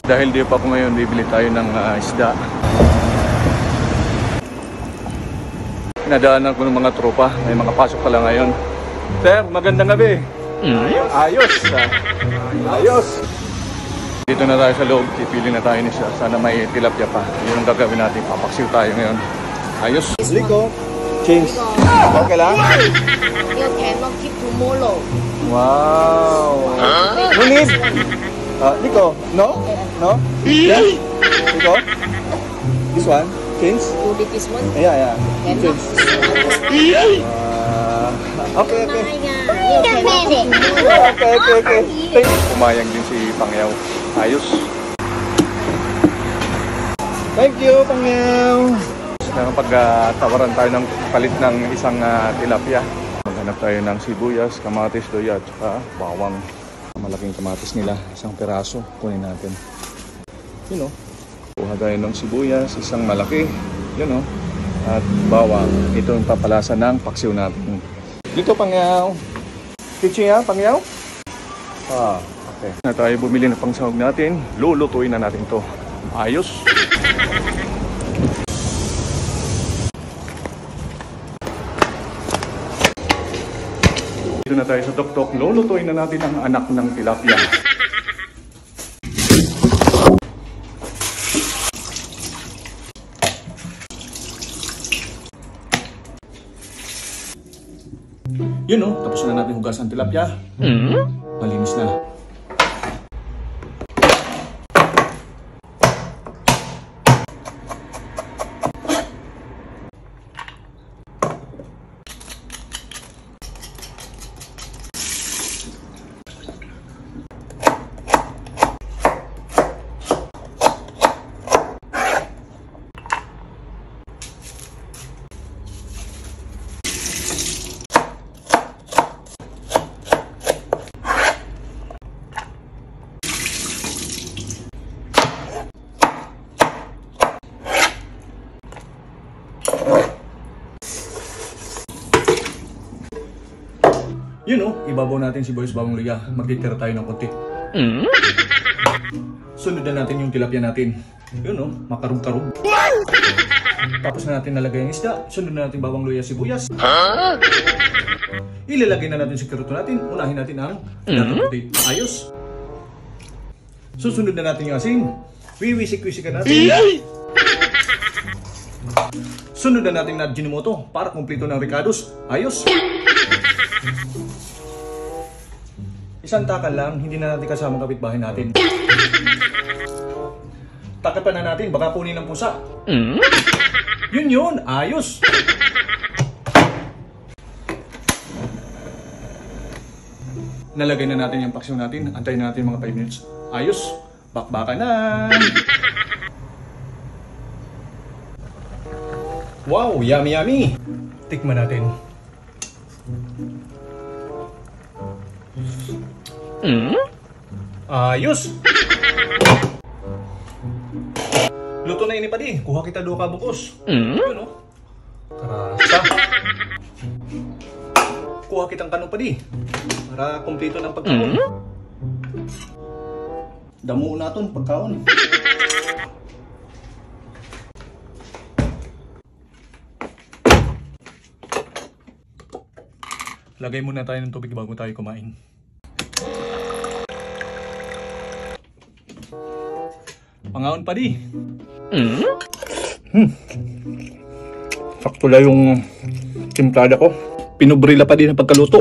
Dahil di pa po ngayon, bibili tayo ng isda. Nadaanan ko ng mga tropa, may makapasok pala ngayon. Sir, magandang gabi. Ayos. Ayos. Dito na tayo sa loob, pipili na tayo ni siya. Sana may tilapia pa. Yun ang gagawin natin, papaksiw tayo ngayon. Ayos. Liko, change. Okay lang? You cannot keep tomorrow. Wow. No need. Liko, no? No? Yes? Liko? This one? Change? You did this one? Yeah. Cannot. Okay. You cannot keep tomorrow. Okay. Pumayag din si Pangyaw. Ayos. Thank you, Pangyaw. Nakapagtawaran tayo ng palit ng isang tilapia. Maghanap tayo ng sibuyas, kamatis, doya, at saka bawang. Malaking kamatis nila, isang peraso. Kunin natin. Yun o. Kuha tayo ng sibuyas, isang malaki. Yun o. At bawang. Ito yung papalasa ng paksiw natin. Dito, Pangyaw. Kitchen ya, Pangyaw? Okay. Na tayo bumili ng pangsahog natin. Lulutuin na natin to. Ayos. Dito na tayo sa tuktok. Lulutuin na natin ang anak ng tilapia. Yun o, tapos na natin hugasan tilapia. Malinis na. Yun o, ibabaw natin si Boyos Bawang Luya. Magtitira tayo ng konti. Sunod natin yung tilapia natin. Yun o, makarug-karug. Tapos na natin nalagay yung isda. Sunod na natin bawang luya, sibuyas. Ilalagay na natin si karoto natin. Unahin natin ang nakaputi. Ayos. Susunod na natin yung asin. Wiwisik-wisikan natin. Sunod na natin na Ajinomoto para kumpleto ng ricados. Ayos. Isang takal lang, hindi na natin kasama kapitbahay natin. Takapan na natin, baka kunin ng pusa. Yun, ayos. Nalagay na natin yung paksiw natin, antayin na natin mga 5 minutes. Ayos, bakbakan na. Wow, yummy. Tikman natin. Ayos! Luto na ini pa di. Kuha kita doon ka bukos. Yun o. Karasa. Kuha kitang kano pa di. Para kumpleto ng pagkaon. Damo natin pagkaon. Lagay muna tayo ng tubig bago tayo kumain. Pangaon pa di. Sakto lang yung timplada ko. Pinubrila pa din ang pagkaluto.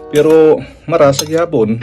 Pero marasa gyapon.